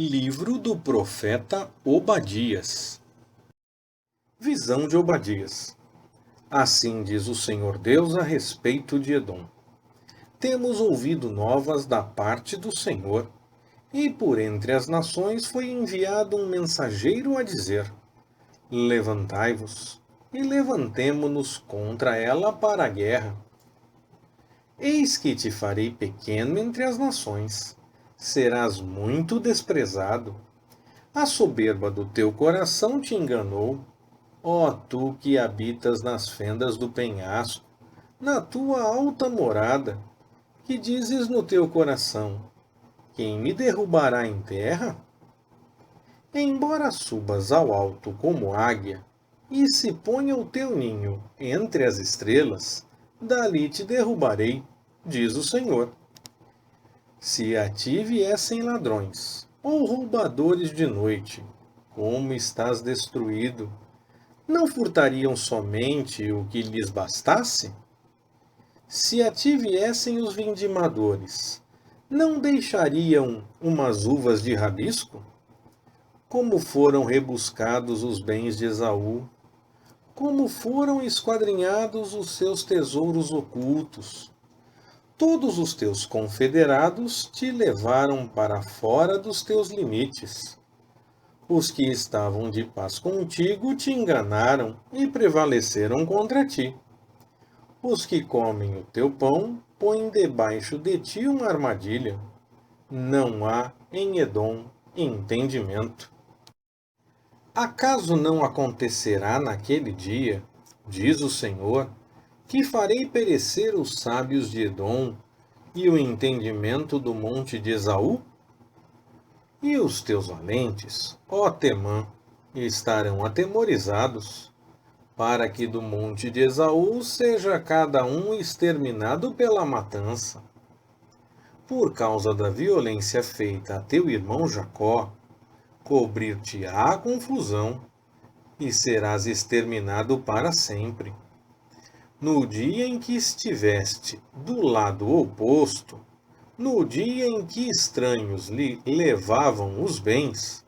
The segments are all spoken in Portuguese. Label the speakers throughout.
Speaker 1: Livro do profeta Obadias. Visão de Obadias. Assim diz o Senhor Deus a respeito de Edom. Temos ouvido novas da parte do Senhor, e por entre as nações foi enviado um mensageiro a dizer: Levantai-vos, e levantemo-nos contra ela para a guerra. Eis que te farei pequeno entre as nações, serás muito desprezado. A soberba do teu coração te enganou, ó tu que habitas nas fendas do penhasco, na tua alta morada, que dizes no teu coração: quem me derrubará em terra? Embora subas ao alto como águia, e se ponha o teu ninho entre as estrelas, dali te derrubarei, diz o Senhor. Se a ti viessem ladrões, ou roubadores de noite, como estás destruído, não furtariam somente o que lhes bastasse? Se a ti viessem os vindimadores, não deixariam umas uvas de rabisco? Como foram rebuscados os bens de Esaú, como foram esquadrinhados os seus tesouros ocultos. Todos os teus confederados te levaram para fora dos teus limites. Os que estavam de paz contigo te enganaram e prevaleceram contra ti. Os que comem o teu pão põem debaixo de ti uma armadilha. Não há em Edom entendimento. Acaso não acontecerá naquele dia, diz o Senhor, que farei perecer os sábios de Edom e o entendimento do monte de Esaú? E os teus valentes, ó Temã, estarão atemorizados, para que do monte de Esaú seja cada um exterminado pela matança. Por causa da violência feita a teu irmão Jacó, cobrir-te-á a confusão, e serás exterminado para sempre. No dia em que estiveste do lado oposto, no dia em que estranhos lhe levavam os bens,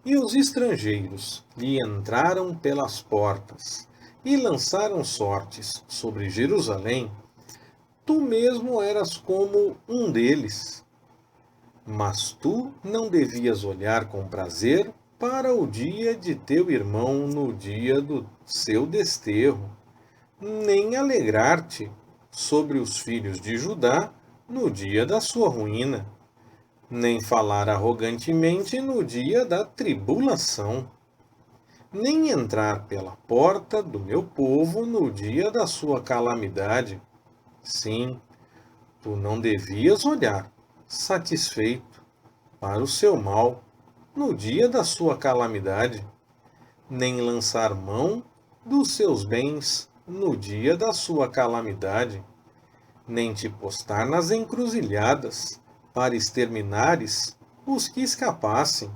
Speaker 1: e os estrangeiros lhe entraram pelas portas, e lançaram sortes sobre Jerusalém, tu mesmo eras como um deles. Mas tu não devias olhar com prazer para o dia de teu irmão no dia do seu desterro, nem alegrar-te sobre os filhos de Judá no dia da sua ruína, nem falar arrogantemente no dia da tribulação, nem entrar pela porta do meu povo no dia da sua calamidade. Sim, tu não devias olhar, satisfeito, para o seu mal, no dia da sua calamidade, nem lançar mão dos seus bens no dia da sua calamidade, nem te postar nas encruzilhadas, para exterminares os que escapassem,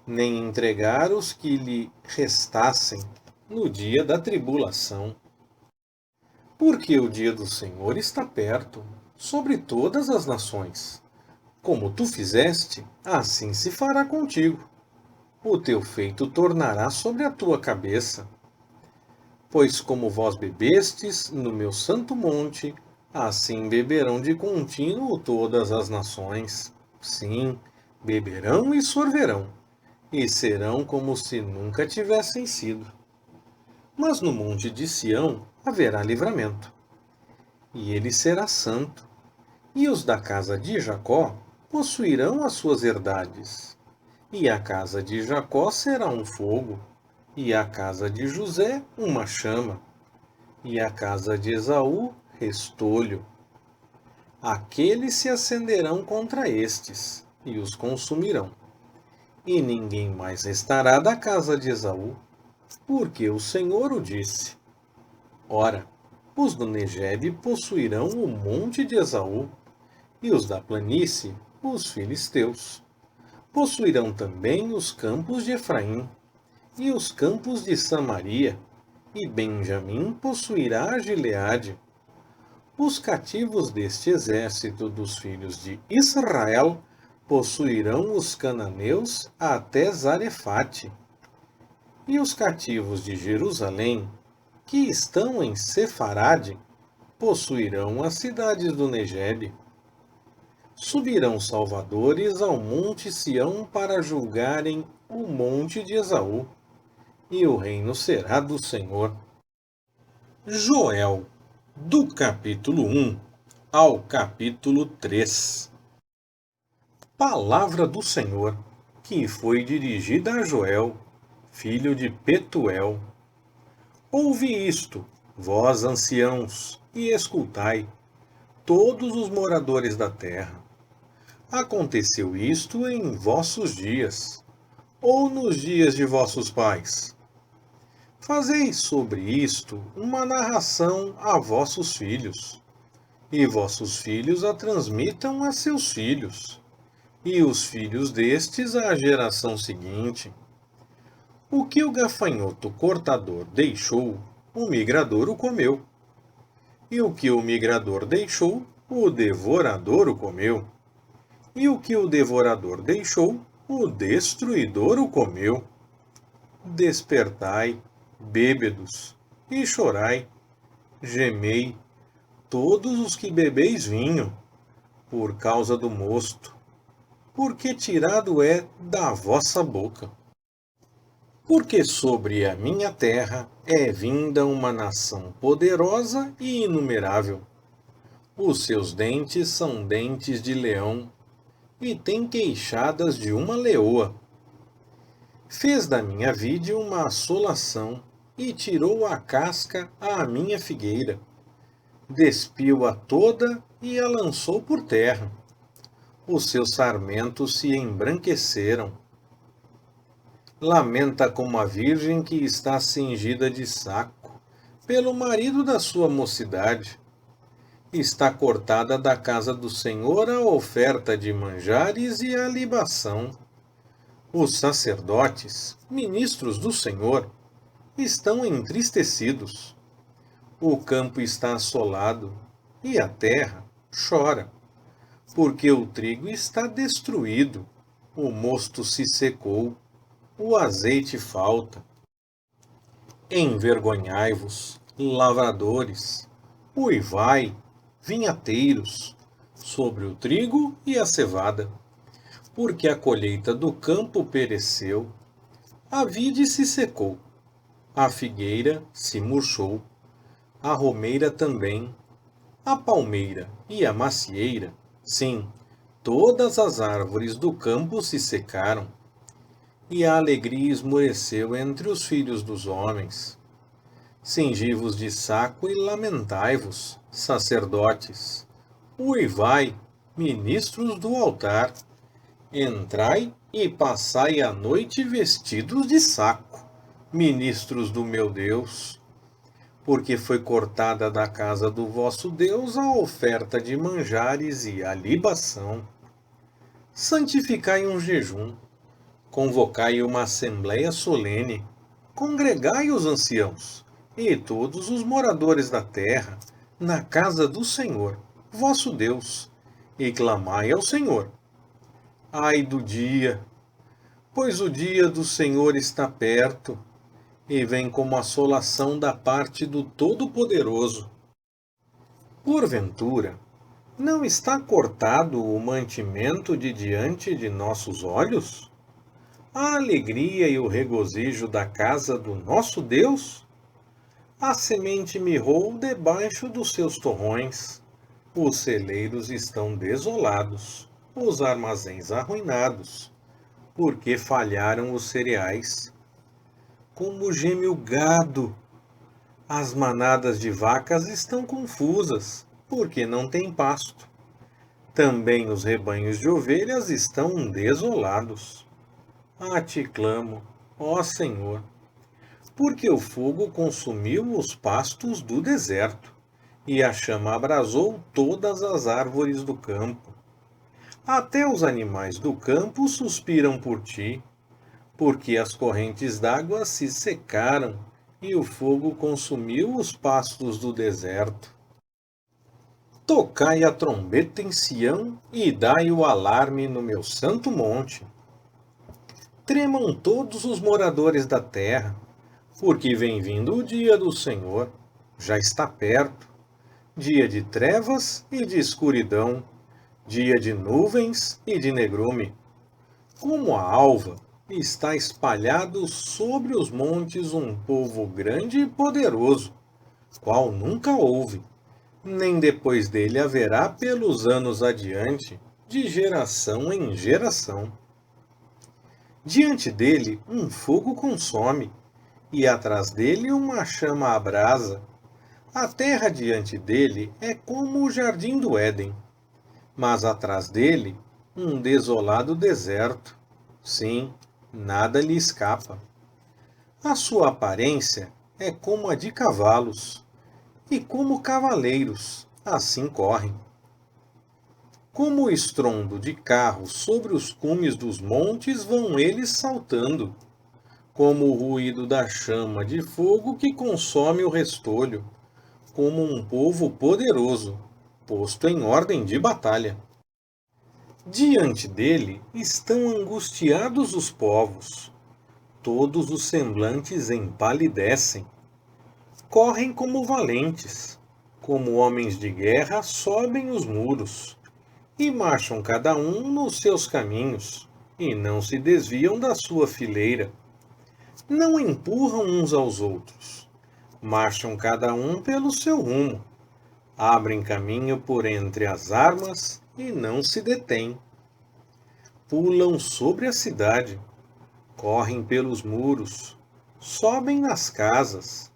Speaker 1: nem entregar os que lhe restassem no dia da tribulação. Porque o dia do Senhor está perto, sobre todas as nações. Como tu fizeste, assim se fará contigo. O teu feito tornará sobre a tua cabeça. Pois como vós bebestes no meu santo monte, assim beberão de contínuo todas as nações. Sim, beberão e sorverão, e serão como se nunca tivessem sido. Mas no monte de Sião haverá livramento, e ele será santo, e os da casa de Jacó possuirão as suas herdades. E a casa de Jacó será um fogo, e a casa de José uma chama, e a casa de Esaú restolho. Aqueles se acenderão contra estes, e os consumirão. E ninguém mais restará da casa de Esaú, porque o Senhor o disse. Ora, os do Negebe possuirão o monte de Esaú, e os da planície, os filisteus. Possuirão também os campos de Efraim, e os campos de Samaria, e Benjamim possuirá Gileade. Os cativos deste exército dos filhos de Israel possuirão os cananeus até Zarefate, e os cativos de Jerusalém, que estão em Sefarade, possuirão as cidades do Negebe. Subirão salvadores ao monte Sião para julgarem o monte de Esaú, e o reino será do Senhor. Joel, do capítulo 1 ao capítulo 3. Palavra do Senhor, que foi dirigida a Joel, filho de Petuel. Ouve isto, vós anciãos, e escutai, todos os moradores da terra. Aconteceu isto em vossos dias, ou nos dias de vossos pais? Fazei sobre isto uma narração a vossos filhos, e vossos filhos a transmitam a seus filhos, e os filhos destes à geração seguinte. O que o gafanhoto cortador deixou, o migrador o comeu. E o que o migrador deixou, o devorador o comeu. E o que o devorador deixou, o destruidor o comeu. Despertai, bêbedos, e chorai, gemei, todos os que bebeis vinho, por causa do mosto, porque tirado é da vossa boca. Porque sobre a minha terra é vinda uma nação poderosa e inumerável. Os seus dentes são dentes de leão, e tem queixadas de uma leoa. Fez da minha vide uma assolação, e tirou a casca à minha figueira. Despiu-a toda e a lançou por terra. Os seus sarmentos se embranqueceram. Lamenta como a virgem que está cingida de saco, pelo marido da sua mocidade. Está cortada da casa do Senhor a oferta de manjares e a libação. Os sacerdotes, ministros do Senhor, estão entristecidos. O campo está assolado, e a terra chora, porque o trigo está destruído, o mosto se secou, o azeite falta. Envergonhai-vos, lavradores, uivai, vinhateiros, sobre o trigo e a cevada, porque a colheita do campo pereceu, a vide se secou, a figueira se murchou, a romeira também, a palmeira e a macieira, sim, todas as árvores do campo se secaram, e a alegria esmoreceu entre os filhos dos homens. Cingi-vos de saco e lamentai-vos, sacerdotes. Uivai, ministros do altar. Entrai e passai a noite vestidos de saco, ministros do meu Deus. Porque foi cortada da casa do vosso Deus a oferta de manjares e a libação. Santificai um jejum. Convocai uma assembléia solene, congregai os anciãos, e todos os moradores da terra, na casa do Senhor, vosso Deus, e clamai ao Senhor. Ai do dia, pois o dia do Senhor está perto, e vem como assolação da parte do Todo-Poderoso. Porventura, não está cortado o mantimento de diante de nossos olhos? A alegria e o regozijo da casa do nosso Deus? A semente mirrou debaixo dos seus torrões. Os celeiros estão desolados, os armazéns arruinados, porque falharam os cereais. Como geme o gado, as manadas de vacas estão confusas, porque não tem pasto. Também os rebanhos de ovelhas estão desolados. A ti clamo, ó Senhor, porque o fogo consumiu os pastos do deserto, e a chama abrasou todas as árvores do campo. Até os animais do campo suspiram por ti, porque as correntes d'água se secaram, e o fogo consumiu os pastos do deserto. Tocai a trombeta em Sião e dai o alarme no meu santo monte. Tremam todos os moradores da terra, porque vem vindo o dia do Senhor, já está perto, dia de trevas e de escuridão, dia de nuvens e de negrume. Como a alva, está espalhado sobre os montes um povo grande e poderoso, qual nunca houve, nem depois dele haverá pelos anos adiante, de geração em geração. Diante dele um fogo consome, e atrás dele uma chama abrasa. A terra diante dele é como o jardim do Éden, mas atrás dele um desolado deserto. Sim, nada lhe escapa. A sua aparência é como a de cavalos, e como cavaleiros, assim correm. Como o estrondo de carros sobre os cumes dos montes vão eles saltando, como o ruído da chama de fogo que consome o restolho, como um povo poderoso, posto em ordem de batalha. Diante dele estão angustiados os povos, todos os semblantes empalidecem. Correm como valentes, como homens de guerra sobem os muros, e marcham cada um nos seus caminhos, e não se desviam da sua fileira. Não empurram uns aos outros, marcham cada um pelo seu rumo, abrem caminho por entre as armas e não se detêm. Pulam sobre a cidade, correm pelos muros, sobem nas casas,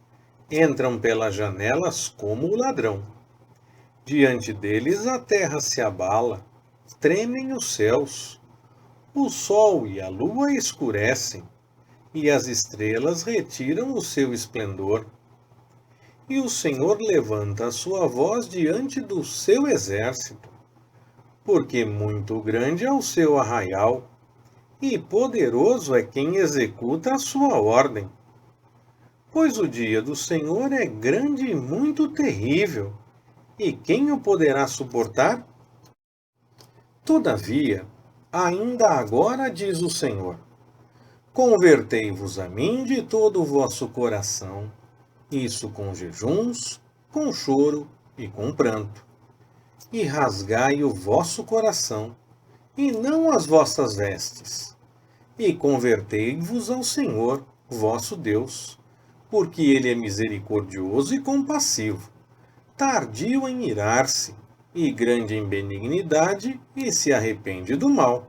Speaker 1: entram pelas janelas como o ladrão. Diante deles a terra se abala, tremem os céus, o sol e a lua escurecem, e as estrelas retiram o seu esplendor. E o Senhor levanta a sua voz diante do seu exército, porque muito grande é o seu arraial, e poderoso é quem executa a sua ordem. Pois o dia do Senhor é grande e muito terrível, e quem o poderá suportar? Todavia, ainda agora diz o Senhor: convertei-vos a mim de todo o vosso coração, isso com jejuns, com choro e com pranto. E rasgai o vosso coração, e não as vossas vestes. E convertei-vos ao Senhor, vosso Deus, porque ele é misericordioso e compassivo, tardio em irar-se, e grande em benignidade, e se arrepende do mal.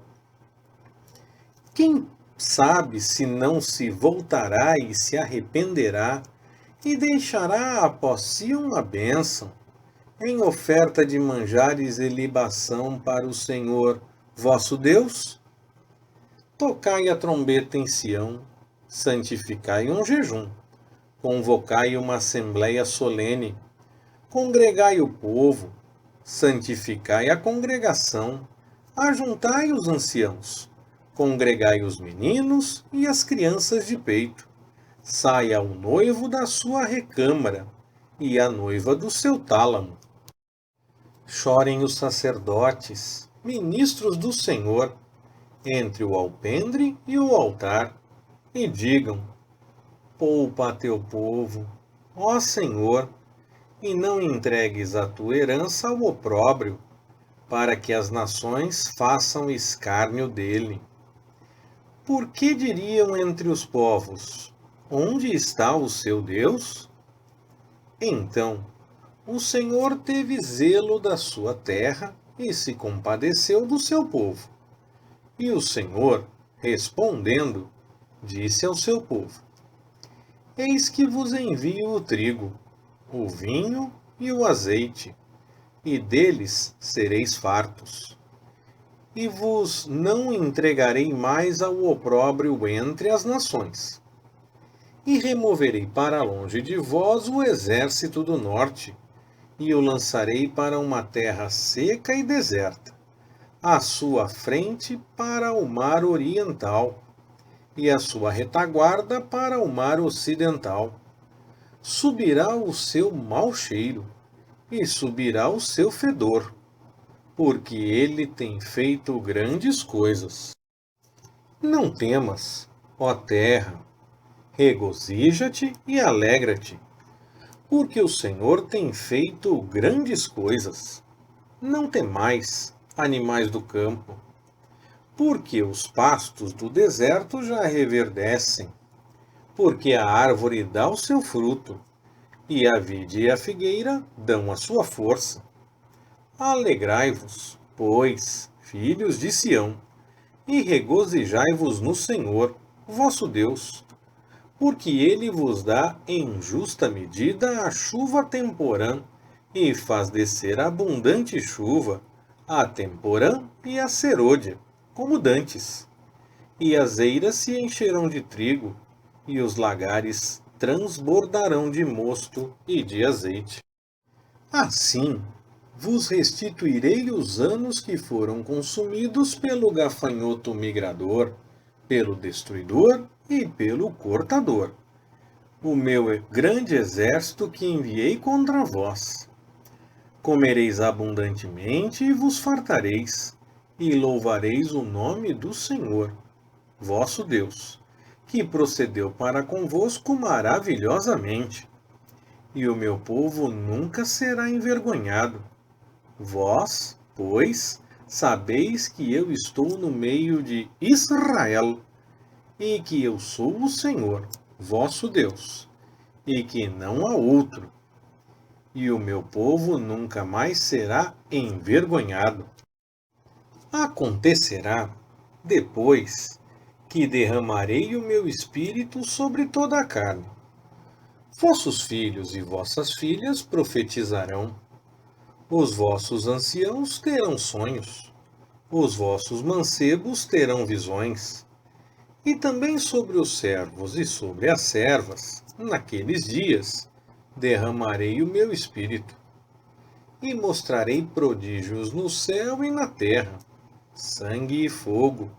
Speaker 1: Quem sabe se não se voltará e se arrependerá, e deixará após si uma bênção, em oferta de manjares e libação para o Senhor, vosso Deus? Tocai a trombeta em Sião, santificai um jejum, convocai uma assembleia solene, congregai o povo, santificai a congregação, ajuntai os anciãos, congregai os meninos e as crianças de peito. Saia o noivo da sua recâmara e a noiva do seu tálamo. Chorem os sacerdotes, ministros do Senhor, entre o alpendre e o altar, e digam: poupa a teu povo, ó Senhor, e não entregues a tua herança ao opróbrio, para que as nações façam escárnio dele. Por que diriam entre os povos: onde está o seu Deus? Então, o Senhor teve zelo da sua terra e se compadeceu do seu povo. E o Senhor, respondendo, disse ao seu povo: eis que vos envio o trigo, o vinho e o azeite, e deles sereis fartos. E vos não entregarei mais ao opróbrio entre as nações. E removerei para longe de vós o exército do norte, e o lançarei para uma terra seca e deserta, à sua frente para o mar oriental, e a sua retaguarda para o mar ocidental. Subirá o seu mau cheiro, e subirá o seu fedor, porque ele tem feito grandes coisas. Não temas, ó terra, regozija-te e alegra-te, porque o Senhor tem feito grandes coisas. Não temais, animais do campo, porque os pastos do deserto já reverdecem, porque a árvore dá o seu fruto, e a vide e a figueira dão a sua força. Alegrai-vos, pois, filhos de Sião, e regozijai-vos no Senhor, vosso Deus, porque ele vos dá em justa medida a chuva temporã, e faz descer abundante chuva, a temporã e a serôdia, como dantes. E as eiras se encherão de trigo, e os lagares transbordarão de mosto e de azeite. Assim, vos restituirei os anos que foram consumidos pelo gafanhoto migrador, pelo destruidor e pelo cortador, o meu grande exército que enviei contra vós. Comereis abundantemente e vos fartareis, e louvareis o nome do Senhor, vosso Deus, que procedeu para convosco maravilhosamente. E o meu povo nunca será envergonhado. Vós, pois, sabeis que eu estou no meio de Israel, e que eu sou o Senhor, vosso Deus, e que não há outro. E o meu povo nunca mais será envergonhado. Acontecerá, depois, que derramarei o meu espírito sobre toda a carne. Vossos filhos e vossas filhas profetizarão. Os vossos anciãos terão sonhos. Os vossos mancebos terão visões. E também sobre os servos e sobre as servas, naqueles dias, derramarei o meu espírito. E mostrarei prodígios no céu e na terra, sangue e fogo,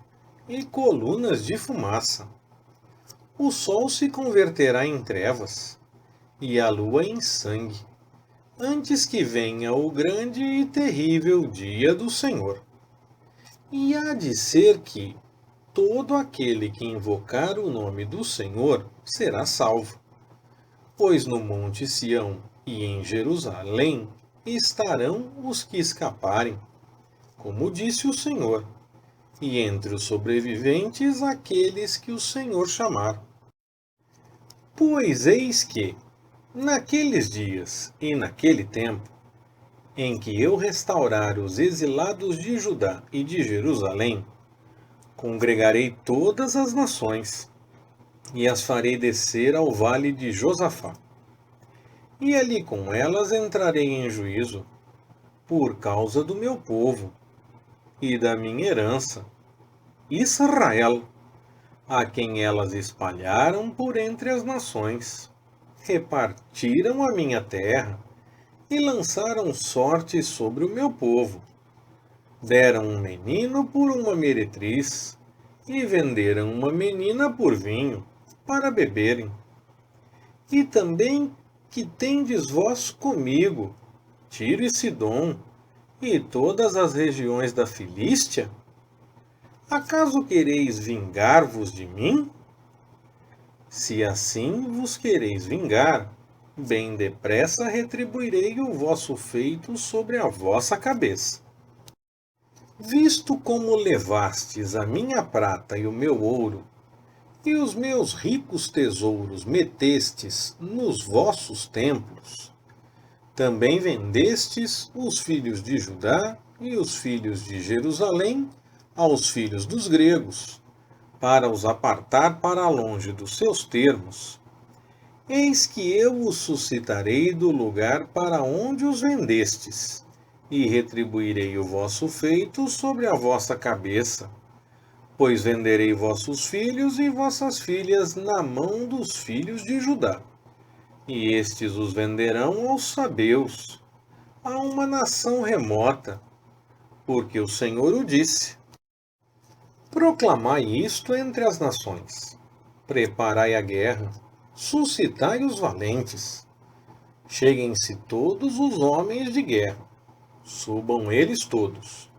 Speaker 1: e colunas de fumaça. O sol se converterá em trevas, e a lua em sangue, antes que venha o grande e terrível dia do Senhor. E há de ser que todo aquele que invocar o nome do Senhor será salvo. Pois no monte Sião e em Jerusalém estarão os que escaparem, como disse o Senhor, e entre os sobreviventes aqueles que o Senhor chamar. Pois eis que, naqueles dias e naquele tempo, em que eu restaurar os exilados de Judá e de Jerusalém, congregarei todas as nações, e as farei descer ao vale de Josafá. E ali com elas entrarei em juízo, por causa do meu povo, e da minha herança, Israel, a quem elas espalharam por entre as nações. Repartiram a minha terra, e lançaram sorte sobre o meu povo. Deram um menino por uma meretriz, e venderam uma menina por vinho, para beberem. E também que tendes vós comigo, Tiro e Sidom, e todas as regiões da Filístia? Acaso quereis vingar-vos de mim? Se assim vos quereis vingar, bem depressa retribuirei o vosso feito sobre a vossa cabeça. Visto como levastes a minha prata e o meu ouro, e os meus ricos tesouros metestes nos vossos templos, também vendestes os filhos de Judá e os filhos de Jerusalém aos filhos dos gregos, para os apartar para longe dos seus termos. Eis que eu os suscitarei do lugar para onde os vendestes, e retribuirei o vosso feito sobre a vossa cabeça. Pois venderei vossos filhos e vossas filhas na mão dos filhos de Judá, e estes os venderão aos sabeus, a uma nação remota, porque o Senhor o disse. Proclamai isto entre as nações. Preparai a guerra, suscitai os valentes. Cheguem-se todos os homens de guerra, subam eles todos.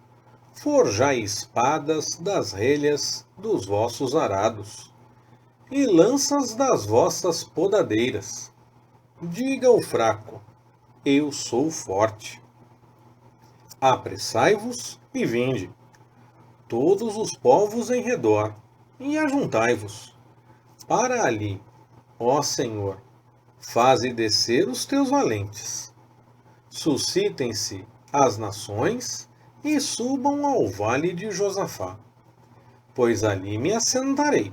Speaker 1: Forjai espadas das relhas dos vossos arados, e lanças das vossas podadeiras. Diga ao fraco: eu sou forte. Apressai-vos e vinde, todos os povos em redor, e ajuntai-vos. Para ali, ó Senhor, faze descer os teus valentes. Suscitem-se as nações e subam ao vale de Josafá, pois ali me assentarei,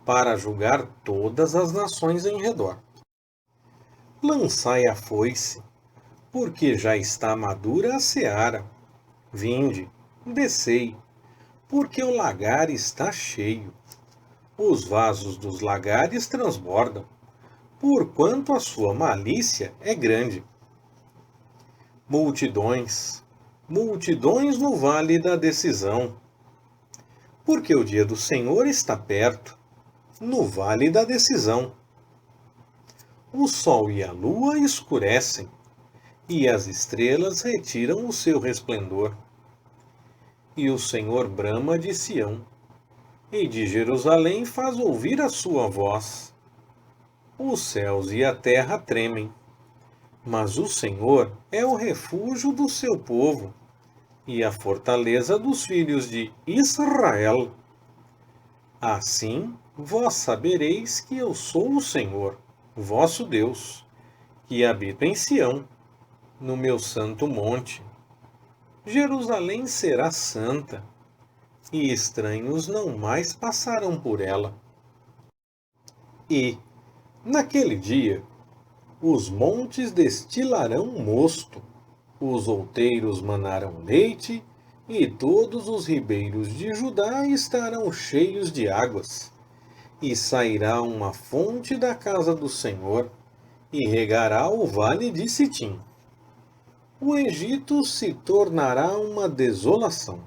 Speaker 1: para julgar todas as nações em redor. Lançai a foice, porque já está madura a seara. Vinde, descei, porque o lagar está cheio. Os vasos dos lagares transbordam, porquanto a sua malícia é grande. Multidões, multidões no vale da decisão, porque o dia do Senhor está perto, no vale da decisão. O sol e a lua escurecem, e as estrelas retiram o seu resplendor. E o Senhor brama de Sião, e de Jerusalém faz ouvir a sua voz. Os céus e a terra tremem, mas o Senhor é o refúgio do seu povo, e a fortaleza dos filhos de Israel. Assim vós sabereis que eu sou o Senhor, vosso Deus, que habito em Sião, no meu santo monte. Jerusalém será santa, e estranhos não mais passarão por ela. E, naquele dia, os montes destilarão mosto, os outeiros manarão leite, e todos os ribeiros de Judá estarão cheios de águas. E sairá uma fonte da casa do Senhor, e regará o vale de Sitim. O Egito se tornará uma desolação,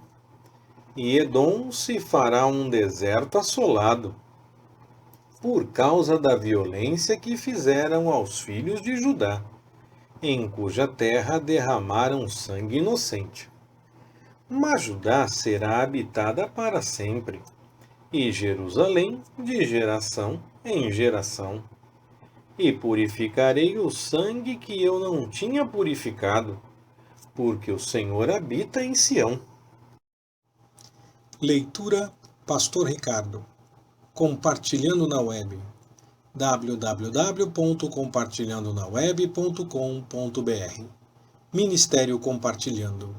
Speaker 1: e Edom se fará um deserto assolado, por causa da violência que fizeram aos filhos de Judá, em cuja terra derramaram sangue inocente. Mas Judá será habitada para sempre, e Jerusalém de geração em geração. E purificarei o sangue que eu não tinha purificado, porque o Senhor habita em Sião.
Speaker 2: Leitura Pastor Ricardo. Compartilhando na web. www.compartilhandonaweb.com.br Ministério Compartilhando.